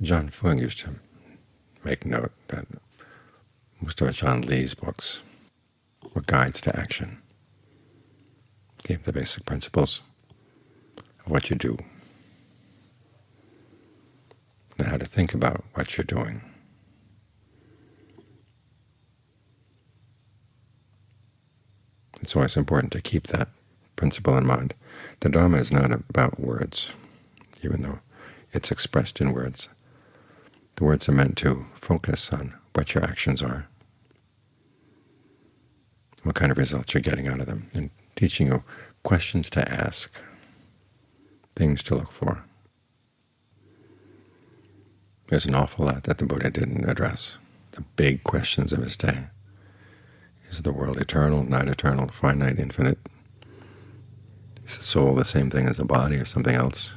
John Fung used to make note that most of Ajaan Lee's books were guides to action, gave the basic principles of what you do and how to think about what you're doing. It's always important to keep that principle in mind. The Dhamma is not about words, even though it's expressed in words. The words are meant to focus on what your actions are, what kind of results you're getting out of them, and teaching you questions to ask, things to look for. There's an awful lot that the Buddha didn't address. The big questions of his day. Is the world eternal, not eternal, finite, infinite? Is the soul the same thing as the body or something else?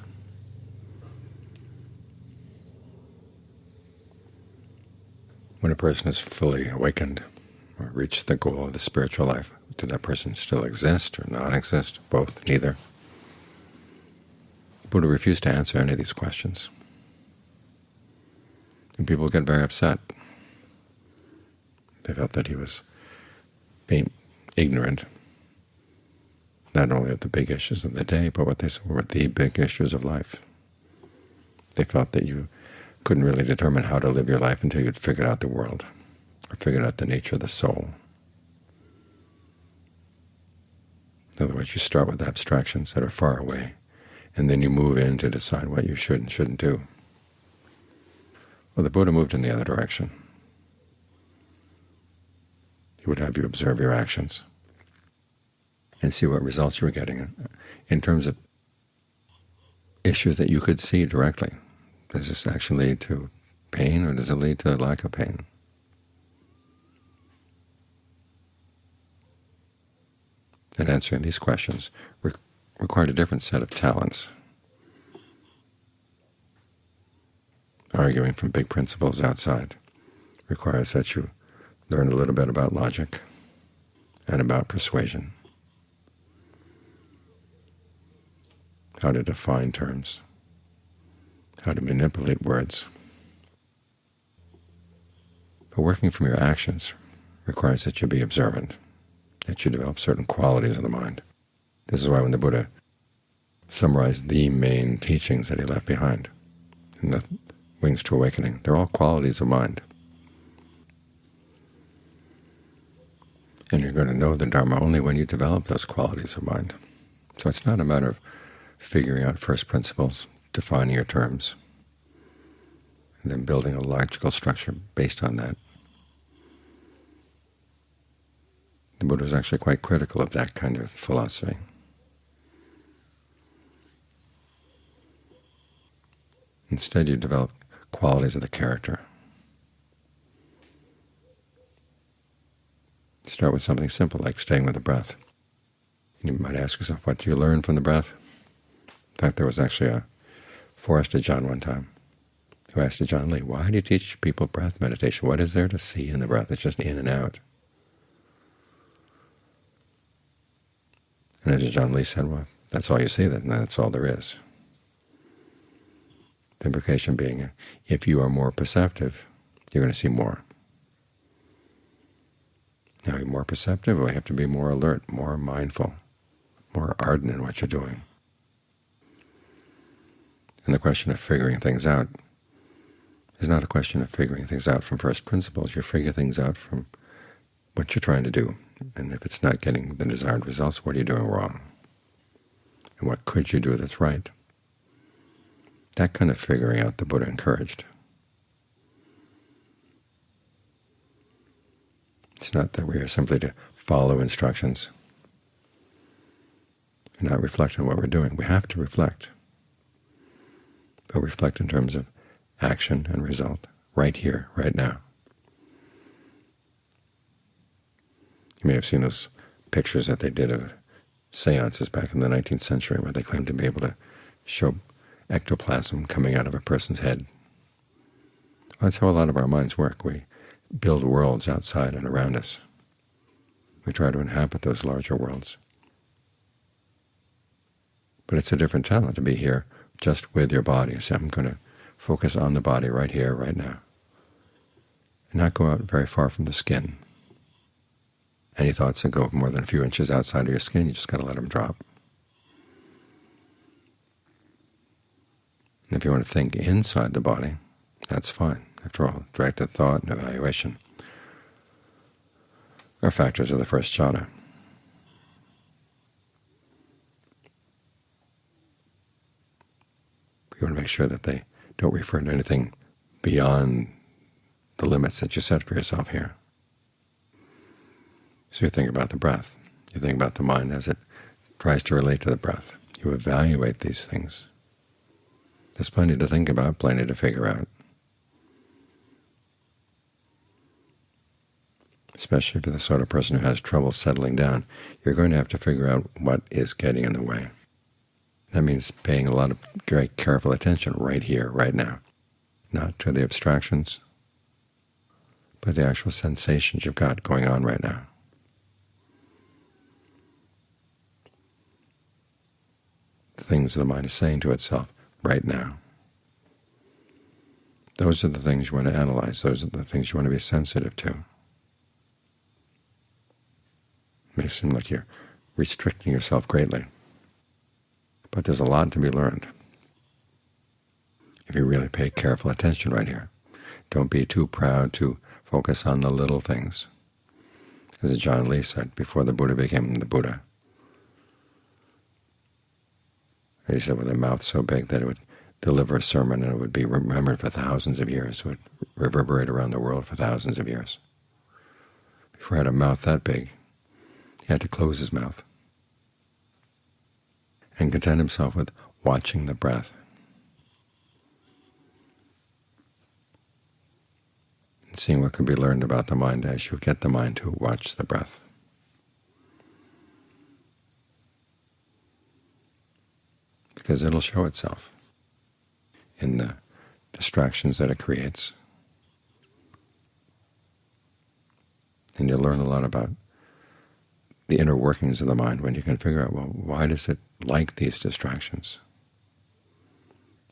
When a person is fully awakened or reached the goal of the spiritual life, did that person still exist or not exist? Both, neither. The Buddha refused to answer any of these questions. And people get very upset. They felt that he was being ignorant, not only of the big issues of the day, but what they saw were the big issues of life. They felt that you couldn't really determine how to live your life until you'd figured out the world, or figured out the nature of the soul. In other words, you start with abstractions that are far away, and then you move in to decide what you should and shouldn't do. Well, the Buddha moved in the other direction. He would have you observe your actions and see what results you were getting in terms of issues that you could see directly. Does this actually lead to pain, or does it lead to lack of pain? And answering these questions required a different set of talents. Arguing from big principles outside requires that you learn a little bit about logic and about persuasion, how to define terms, how to manipulate words. But working from your actions requires that you be observant, that you develop certain qualities of the mind. This is why when the Buddha summarized the main teachings that he left behind in the Wings to Awakening, they're all qualities of mind. And you're going to know the Dharma only when you develop those qualities of mind. So it's not a matter of figuring out first principles, defining your terms, and then building a logical structure based on that. The Buddha was actually quite critical of that kind of philosophy. Instead, you develop qualities of the character. Start with something simple like staying with the breath. And you might ask yourself, what do you learn from the breath? In fact, there was actually a forest Ajahn one time who asked Ajahn Lee, why do you teach people breath meditation? What is there to see in the breath? It's just in and out. And as Ajahn Lee said, well, that's all you see, then that's all there is. The implication being, if you are more perceptive, you're going to see more. Now, you're more perceptive, or you have to be more alert, more mindful, more ardent in what you're doing. And the question of figuring things out is not a question of figuring things out from first principles. You figure things out from what you're trying to do. And if it's not getting the desired results, what are you doing wrong? And what could you do that's right? That kind of figuring out the Buddha encouraged. It's not that we are simply to follow instructions and not reflect on what we're doing. We have to reflect, but reflect in terms of action and result, right here, right now. You may have seen those pictures that they did of seances back in the 19th century where they claimed to be able to show ectoplasm coming out of a person's head. Well, that's how a lot of our minds work. We build worlds outside and around us. We try to inhabit those larger worlds. But it's a different talent to be here just with your body. So I'm going to focus on the body right here, right now, and not go out very far from the skin. Any thoughts that go more than a few inches outside of your skin, you just got to let them drop. And if you want to think inside the body, that's fine. After all, directed thought and evaluation are factors of the first jhana. You want to make sure that they don't refer to anything beyond the limits that you set for yourself here. So you think about the breath. You think about the mind as it tries to relate to the breath. You evaluate these things. There's plenty to think about, plenty to figure out. Especially if you're the sort of person who has trouble settling down, you're going to have to figure out what is getting in the way. That means paying a lot of very careful attention right here, right now, not to the abstractions, but the actual sensations you've got going on right now. The things the mind is saying to itself right now. Those are the things you want to analyze. Those are the things you want to be sensitive to. It may seem like you're restricting yourself greatly, but there's a lot to be learned if you really pay careful attention right here. Don't be too proud to focus on the little things. As John Lee said before the Buddha became the Buddha, he said with a mouth so big that it would deliver a sermon and it would be remembered for thousands of years. It would reverberate around the world for thousands of years. Before he had a mouth that big, he had to close his mouth and content himself with watching the breath. And seeing what could be learned about the mind as you get the mind to watch the breath. Because it'll show itself in the distractions that it creates. And you'll learn a lot about the inner workings of the mind when you can figure out, well, why does it like these distractions?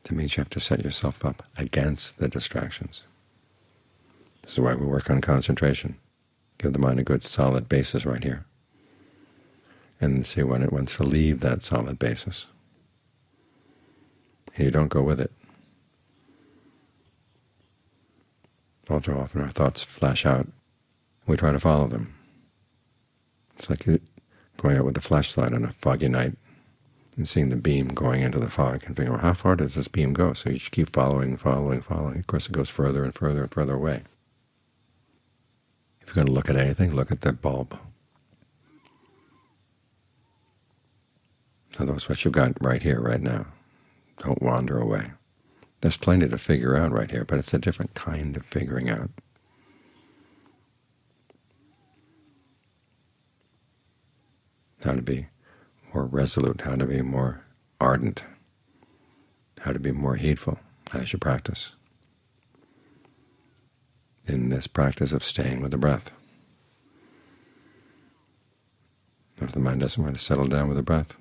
That means you have to set yourself up against the distractions. This is why we work on concentration. Give the mind a good solid basis right here, and see when it wants to leave that solid basis. And you don't go with it. All too often our thoughts flash out. We try to follow them. It's like going out with a flashlight on a foggy night and seeing the beam going into the fog and figuring, well, how far does this beam go? So you just keep following. Of course, it goes further and further and further away. If you're going to look at anything, look at the bulb. In other words, what you've got right here, right now. Don't wander away. There's plenty to figure out right here, but it's a different kind of figuring out. How to be more resolute, how to be more ardent, how to be more heedful as you practice in this practice of staying with the breath. If the mind doesn't want to settle down with the breath,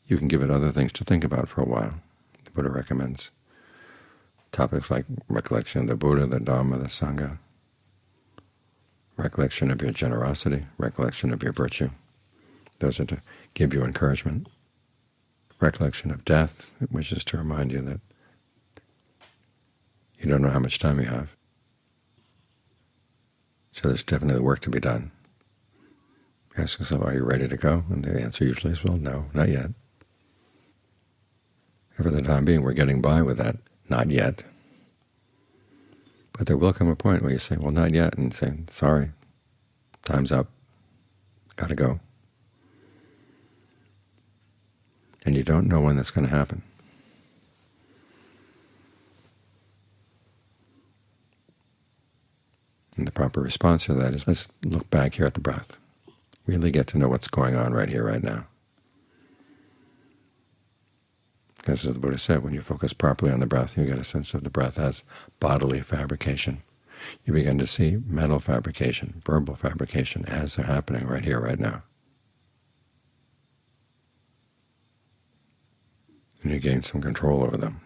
you can give it other things to think about for a while. The Buddha recommends topics like recollection of the Buddha, the Dhamma, the Sangha, recollection of your generosity, recollection of your virtue. Those are to give you encouragement. Recollection of death, which is to remind you that you don't know how much time you have. So there's definitely work to be done. Ask yourself, are you ready to go? And the answer usually is, well, no, not yet. And for the time being, we're getting by with that, not yet. But there will come a point where you say, well, not yet, and say, sorry, time's up, got to go. And you don't know when that's going to happen. And the proper response to that is, let's look back here at the breath. Really get to know what's going on right here, right now. As the Buddha said, when you focus properly on the breath, you get a sense of the breath as bodily fabrication. You begin to see mental fabrication, verbal fabrication as they're happening right here, right now. And you gain some control over them.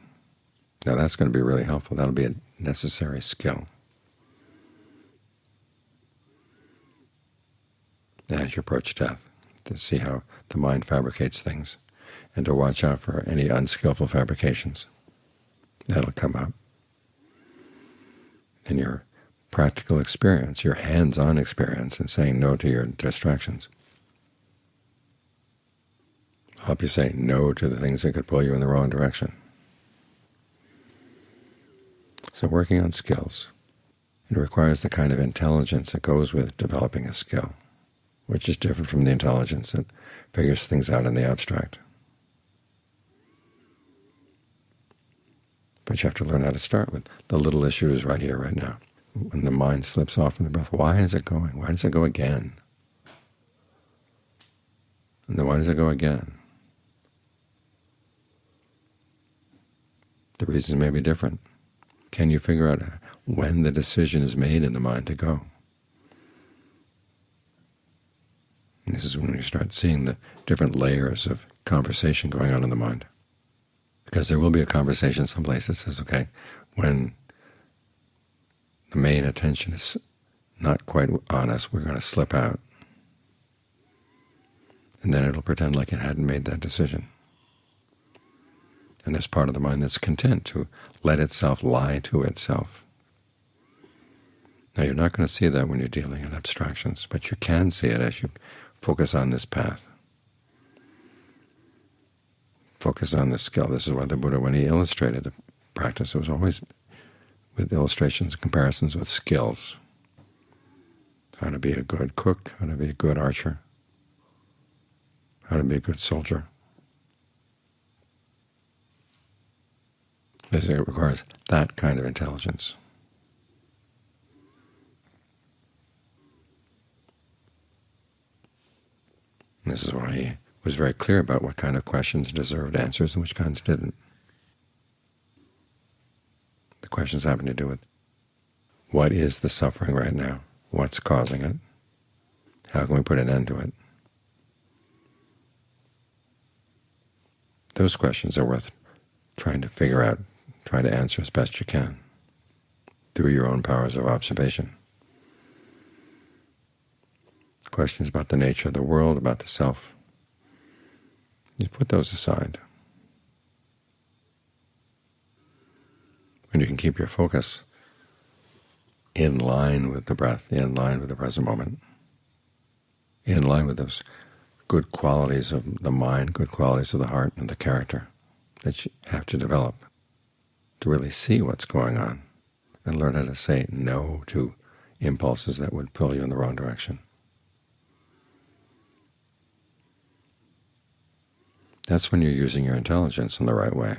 Now that's going to be really helpful. That'll be a necessary skill as you approach death, to see how the mind fabricates things, and to watch out for any unskillful fabrications that'll come up in your practical experience, your hands-on experience in saying no to your distractions. I'll help you say no to the things that could pull you in the wrong direction. So working on skills, it requires the kind of intelligence that goes with developing a skill, which is different from the intelligence that figures things out in the abstract. But you have to learn how to start with the little issues right here, right now. When the mind slips off from the breath, why is it going? Why does it go again? And then why does it go again? The reasons may be different. Can you figure out when the decision is made in the mind to go? And this is when you start seeing the different layers of conversation going on in the mind. Because there will be a conversation someplace that says, okay, when the main attention is not quite on us, we're going to slip out. And then it'll pretend like it hadn't made that decision. And there's part of the mind that's content to let itself lie to itself. Now, you're not going to see that when you're dealing in abstractions, but you can see it as you focus on this path. Focus on this skill. This is why the Buddha, when he illustrated the practice, it was always with illustrations and comparisons with skills. How to be a good cook, how to be a good archer, how to be a good soldier. It requires that kind of intelligence. And this is why he was very clear about what kind of questions deserved answers and which kinds didn't. The questions having to do with what is the suffering right now, what's causing it, how can we put an end to it. Those questions are worth trying to figure out, try to answer as best you can through your own powers of observation. Questions about the nature of the world, about the self, you put those aside. When you can keep your focus in line with the breath, in line with the present moment, in line with those good qualities of the mind, good qualities of the heart and the character that you have to develop to really see what's going on and learn how to say no to impulses that would pull you in the wrong direction. That's when you're using your intelligence in the right way.